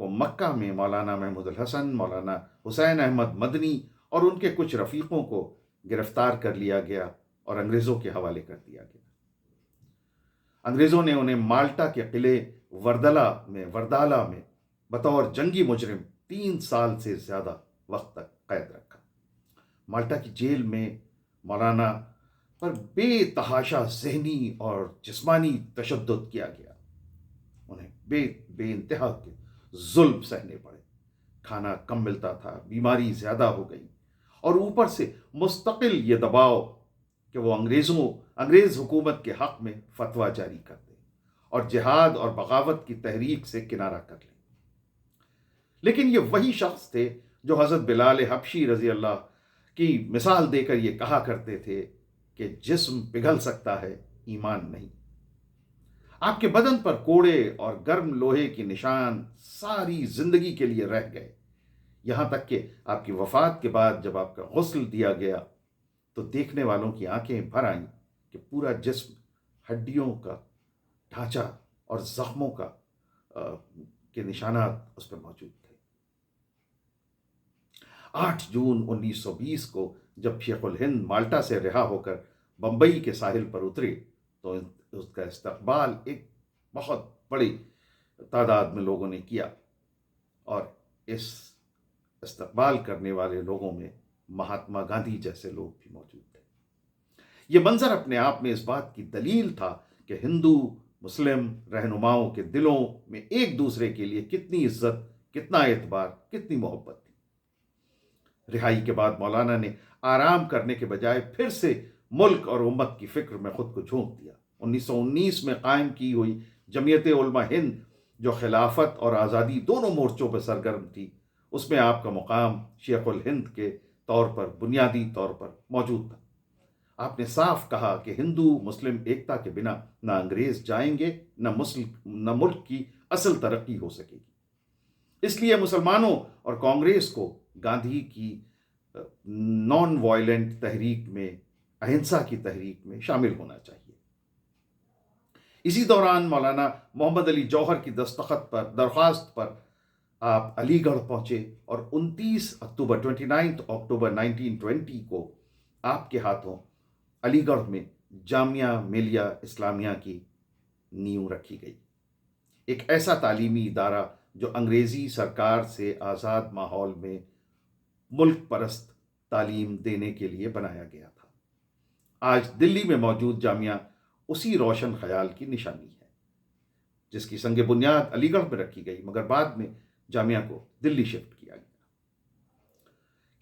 کو مکہ میں مولانا محمود الحسن، مولانا حسین احمد مدنی اور ان کے کچھ رفیقوں کو گرفتار کر لیا گیا اور انگریزوں کے حوالے کر دیا گیا۔ انگریزوں نے انہیں مالٹا کے قلعے وردالا میں بطور جنگی مجرم 3 سال سے زیادہ وقت تک قید رکھا۔ مالٹا کی جیل میں مولانا پر بے تحاشا ذہنی اور جسمانی تشدد کیا گیا۔ انہیں بے انتہا کے ظلم سہنے پڑے، کھانا کم ملتا تھا، بیماری زیادہ ہو گئی، اور اوپر سے مستقل یہ دباؤ کہ وہ انگریز حکومت کے حق میں فتویٰ جاری کر دیں اور جہاد اور بغاوت کی تحریک سے کنارہ کر لیں۔ لیکن یہ وہی شخص تھے جو حضرت بلال حبشی رضی اللہ کی مثال دے کر یہ کہا کرتے تھے کہ جسم پگھل سکتا ہے، ایمان نہیں۔ آپ کے بدن پر کوڑے اور گرم لوہے کی نشان ساری زندگی کے لیے رہ گئے، یہاں تک کہ آپ کی وفات کے بعد جب آپ کا غسل دیا گیا تو دیکھنے والوں کی آنکھیں بھر آئیں کہ پورا جسم ہڈیوں کا ڈھانچہ اور زخموں کے نشانات اس پر موجود تھے۔ 8 جون 1920 کو جب شیخ الہند مالٹا سے رہا ہو کر بمبئی کے ساحل پر اترے تو اس کا استقبال ایک بہت بڑی تعداد میں لوگوں نے کیا، اور اس استقبال کرنے والے لوگوں میں مہاتما گاندھی جیسے لوگ بھی موجود تھے۔ یہ منظر اپنے آپ میں اس بات کی دلیل تھا کہ ہندو مسلم رہنماؤں کے دلوں میں ایک دوسرے کے لیے کتنی عزت، کتنا اعتبار، کتنی محبت تھی۔ رہائی کے بعد مولانا نے آرام کرنے کے بجائے پھر سے ملک اور امت کی فکر میں خود کو جھونک دیا۔ 1919 میں قائم کی ہوئی جمعیت علماء ہند جو خلافت اور آزادی دونوں مورچوں پر سرگرم تھی، اس میں آپ کا مقام شیخ الہند کے طور پر بنیادی طور پر موجود تھا۔ آپ نے صاف کہا کہ ہندو مسلم ایکتا کے بنا نہ انگریز جائیں گے، نہ ملک کی اصل ترقی ہو سکے گی۔ اس لیے مسلمانوں اور کانگریس کو گاندھی کی نان وائلنٹ تحریک میں، اہنسا کی تحریک میں شامل ہونا چاہیے۔ اسی دوران مولانا محمد علی جوہر کی درخواست پر آپ علی گڑھ پہنچے اور 29 اکتوبر 1920 کو آپ کے ہاتھوں علی گڑھ میں جامعہ ملیہ اسلامیہ کی نیو رکھی گئی، ایک ایسا تعلیمی ادارہ جو انگریزی سرکار سے آزاد ماحول میں ملک پرست تعلیم دینے کے لیے بنایا گیا تھا۔ آج دلی میں موجود جامعہ اسی روشن خیال کی نشانی ہے، جس کی سنگ بنیاد علی گڑھ میں رکھی گئی، مگر بعد میں جامعہ کو دلی شفٹ کیا گیا۔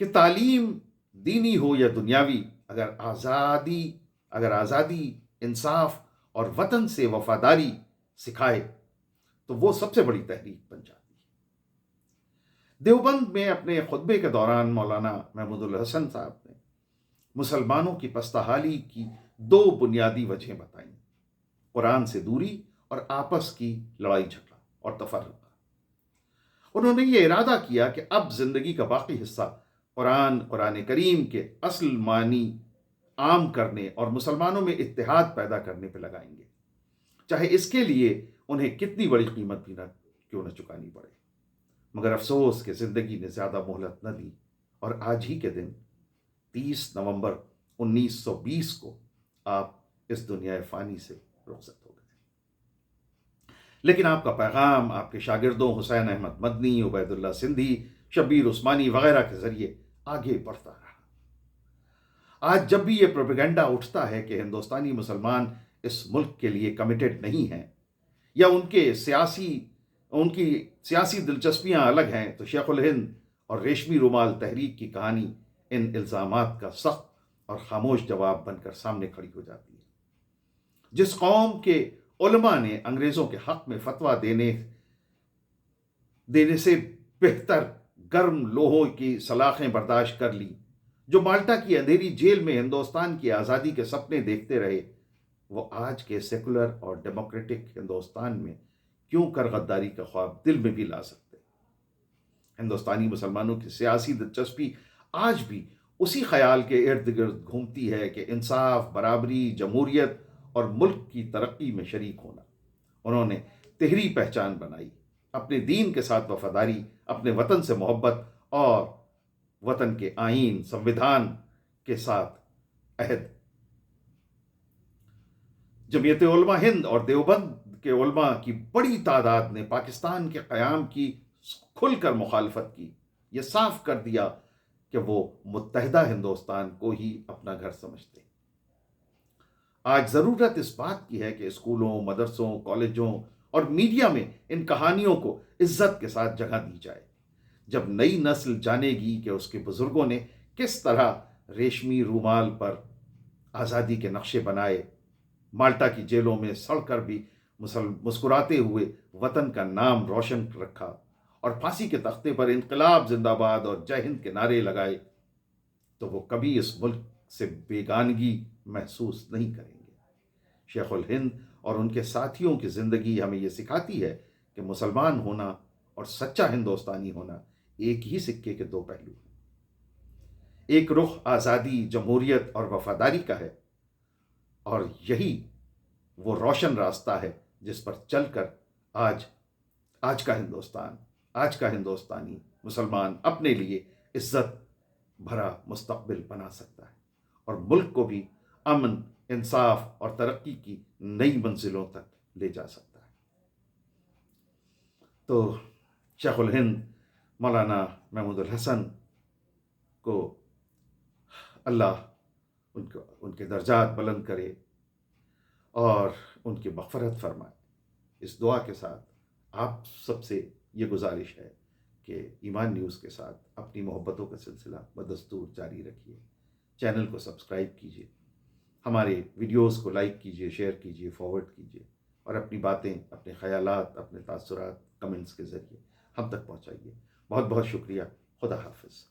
کہ تعلیم دینی ہو یا دنیاوی، اگر آزادی، انصاف اور وطن سے وفاداری سکھائے تو وہ سب سے بڑی تحریک بن جاتی ہے۔ دیوبند میں اپنے خطبے کے دوران مولانا محمود الحسن صاحب نے مسلمانوں کی پستحالی کی 2 بنیادی وجہیں بتائیں: قرآن سے دوری اور آپس کی لڑائی جھگڑا اور تفرقہ۔ انہوں نے یہ ارادہ کیا کہ اب زندگی کا باقی حصہ قرآن کریم کے اصل معنی عام کرنے اور مسلمانوں میں اتحاد پیدا کرنے پہ لگائیں گے، چاہے اس کے لیے انہیں کتنی بڑی قیمت بھی کیوں نہ چکانی پڑے۔ مگر افسوس کہ زندگی نے زیادہ مہلت نہ دی، اور آج ہی کے دن 30 نومبر 1920 کو آپ اس دنیا فانی سے رخصت ہو گئے۔ لیکن آپ کا پیغام آپ کے شاگردوں حسین احمد مدنی، عبید اللہ سندھی، شبیر عثمانی وغیرہ کے ذریعے آگے بڑھتا رہا۔ آج جب بھی یہ پروپیگنڈا اٹھتا ہے کہ ہندوستانی مسلمان اس ملک کے لیے کمیٹڈ نہیں ہیں یا ان کی سیاسی دلچسپیاں الگ ہیں، تو شیخ الہند اور ریشمی رومال تحریک کی کہانی ان الزامات کا سخت اور خاموش جواب بن کر سامنے کھڑی ہو جاتی ہے۔ جس قوم کے علماء نے انگریزوں کے حق میں فتویٰ دینے سے بہتر گرم لوہوں کی سلاخیں برداشت کر لی، جو مالٹا کی اندھیری جیل میں ہندوستان کی آزادی کے سپنے دیکھتے رہے، وہ آج کے سیکولر اور ڈیموکریٹک ہندوستان میں کیوں کر غداری کا خواب دل میں بھی لا سکتے؟ ہندوستانی مسلمانوں کی سیاسی دلچسپی آج بھی اسی خیال کے ارد گرد گھومتی ہے کہ انصاف، برابری، جمہوریت اور ملک کی ترقی میں شریک ہونا۔ انہوں نے تہری پہچان بنائی، اپنے دین کے ساتھ وفاداری، اپنے وطن سے محبت اور وطن کے آئین سنویدھان کے ساتھ عہد۔ جمعیت علماء ہند اور دیوبند کے علماء کی بڑی تعداد نے پاکستان کے قیام کی کھل کر مخالفت کی، یہ صاف کر دیا کہ وہ متحدہ ہندوستان کو ہی اپنا گھر سمجھتے۔ آج ضرورت اس بات کی ہے کہ اسکولوں، مدرسوں، کالجوں اور میڈیا میں ان کہانیوں کو عزت کے ساتھ جگہ دی جائے۔ جب نئی نسل جانے گی کہ اس کے بزرگوں نے کس طرح ریشمی رومال پر آزادی کے نقشے بنائے، مالٹا کی جیلوں میں سڑ کر بھی مسکراتے ہوئے وطن کا نام روشن رکھا، اور پھانسی کے تختے پر انقلاب زندہ باد اور جے ہند کے نعرے لگائے، تو وہ کبھی اس ملک سے بیگانگی محسوس نہیں کریں گے۔ شیخ الہند اور ان کے ساتھیوں کی زندگی ہمیں یہ سکھاتی ہے کہ مسلمان ہونا اور سچا ہندوستانی ہونا ایک ہی سکے کے دو پہلو ہیں۔ ایک رخ آزادی، جمہوریت اور وفاداری کا ہے، اور یہی وہ روشن راستہ ہے جس پر چل کر آج کا ہندوستان، آج کا ہندوستانی مسلمان اپنے لیے عزت بھرا مستقبل بنا سکتا ہے، اور ملک کو بھی امن، انصاف اور ترقی کی نئی منزلوں تک لے جا سکتا ہے۔ تو شیخ الہند مولانا محمود الحسن کو اللہ ان کے درجات بلند کرے اور ان کی مغفرت فرمائے۔ اس دعا کے ساتھ آپ سب سے یہ گزارش ہے کہ ایمان نیوز کے ساتھ اپنی محبتوں کا سلسلہ بدستور جاری رکھیے، چینل کو سبسکرائب کیجیے، ہمارے ویڈیوز کو لائک کیجیے، شیئر کیجیے، فارورڈ کیجیے، اور اپنی باتیں، اپنے خیالات، اپنے تاثرات کمنٹس کے ذریعے ہم تک پہنچائیے۔ بہت بہت شکریہ۔ خدا حافظ۔